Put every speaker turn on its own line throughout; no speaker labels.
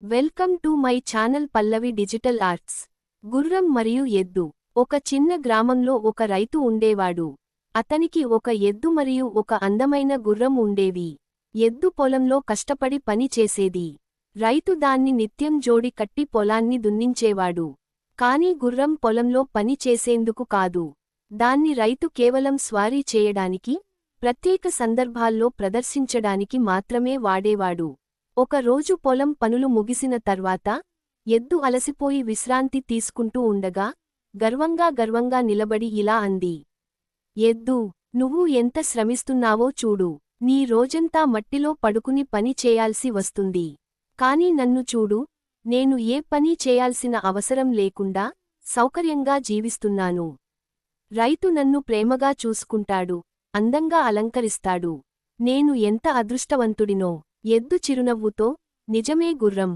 Welcome to my channel Pallavi digital arts. గుర్రం మరియు ఎద్దు. ఒక చిన్న గ్రామంలో ఒక రైతు ఉండేవాడు. అతనికి ఒక ఎద్దు మరియు ఒక అందమైన గుర్రం ఉండేవి. ఎద్దు పొలంలో కష్టపడి పని చేసేది. రైతు దాన్ని నిత్యం జోడి కట్టి పొలాన్ని దున్నించేవాడు. కానీ గుర్రం పొలంలో పని చేసేందుకు కాదు. దాన్ని రైతు కేవలం స్వారీ చేయడానికి, ప్రత్యేక సందర్భాల్లో ప్రదర్శించడానికి మాత్రమే వాడేవాడు. ఒక రోజు పొలం పనులు ముగిసిన తర్వాత ఎద్దు అలసిపోయి విశ్రాంతి తీసుకుంటూ ఉండగా గర్వంగా నిలబడి ఇలా అంది. ఎద్దూ, నువ్వు ఎంత శ్రమిస్తున్నావో చూడు. నీ రోజంతా మట్టిలో పడుకుని పని చేయాల్సి వస్తుంది. కాని నన్ను చూడు, నేను ఏ పని చేయాల్సిన అవసరం లేకుండా సౌకర్యంగా జీవిస్తున్నాను. రైతు నన్ను ప్రేమగా చూసుకుంటాడు, అందంగా అలంకరిస్తాడు. నేను ఎంత అదృష్టవంతుడినో. ఎద్దు చిరునవ్వుతో, నిజమే గుర్రం.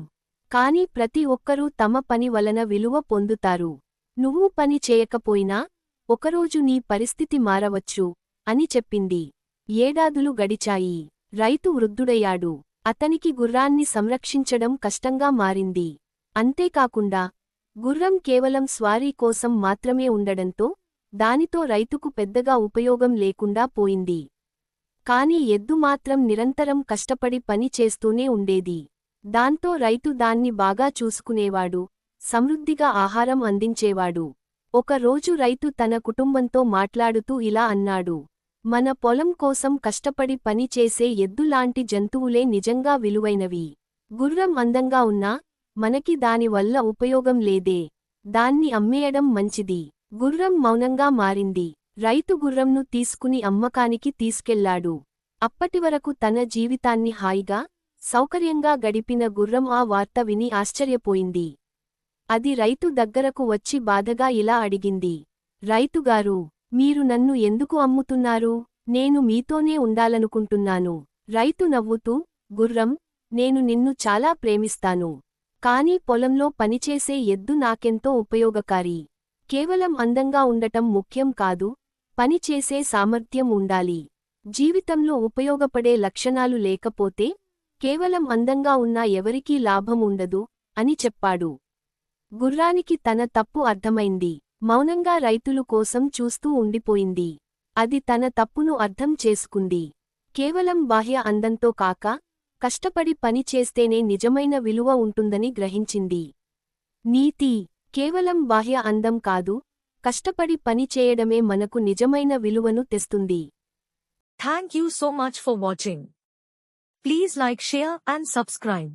కాని ప్రతి ఒక్కరూ తమ పని వలన విలువ పొందుతారు. నువ్వు పని చేయకపోయినా ఒకరోజు నీ పరిస్థితి మారవచ్చు అని చెప్పింది. ఏడాదులు గడిచాయి. రైతు వృద్ధుడయ్యాడు. అతనికి గుర్రాన్ని సంరక్షించడం కష్టంగా మారింది. అంతేకాకుండా గుర్రం కేవలం స్వారీ కోసం మాత్రమే ఉండడంతో దానితో రైతుకు పెద్దగా ఉపయోగం లేకుండా పోయింది. కాని ఎద్దు మాత్రం నిరంతరం కష్టపడి పని చేస్తూనే ఉండేది. దాంతో రైతు దాన్ని బాగా చూసుకునేవాడు, సమృద్ధిగా ఆహారం అందించేవాడు. ఒకరోజు రైతు తన కుటుంబంతో మాట్లాడుతూ ఇలా అన్నాడు. మన పొలం కోసం కష్టపడి పని చేసే ఎద్దులాంటి జంతువులే నిజంగా విలువైనవి. గుర్రం అందంగా ఉన్నా మనకి దానివల్ల ఉపయోగం లేదే. దాన్ని అమ్మేయడం మంచిది. గుర్రం మౌనంగా మారింది. రైతు గుర్రంను తీసుకుని అమ్మకానికి తీసుకెళ్లాడు. అప్పటివరకు తన జీవితాన్ని హాయిగా, సౌకర్యంగా గడిపిన గుర్రం ఆ వార్త విని ఆశ్చర్యపోయింది. అది రైతు దగ్గరకు వచ్చి బాధగా ఇలా అడిగింది. రైతుగారూ, మీరు నన్ను ఎందుకు అమ్ముతున్నారు? నేను మీతోనే ఉండాలనుకుంటున్నాను. రైతు నవ్వుతూ, గుర్రం, నేను నిన్ను చాలా ప్రేమిస్తాను. కాని పొలంలో పనిచేసే ఎద్దు నాకెంతో ఉపయోగకారి. కేవలం అందంగా ఉండటం ముఖ్యం కాదు, పని చేసే సామర్థ్యం ఉండాలి. జీవితంలో ఉపయోగపడే లక్షణాలు లేకపోతే కేవలం అందంగా ఉన్నా ఎవరికీ లాభం ఉండదు అని చెప్పాడు. గుర్రానికి తన తప్పు అర్థమైంది. మౌనంగా రైతులు కోసం చూస్తూ ఉండిపోయింది. అది తన తప్పును అర్థం చేసుకుంది. కేవలం బాహ్య అందంతో కాక కష్టపడి పని చేస్తేనే నిజమైన విలువ ఉంటుందని గ్రహించింది. నీతి: కేవలం బాహ్య అందం కాదు, కష్టపడి పని చేయడమే మనకు నిజమైన విలువను తెస్తుంది.
Thank you so much for watching. Please like, share and subscribe.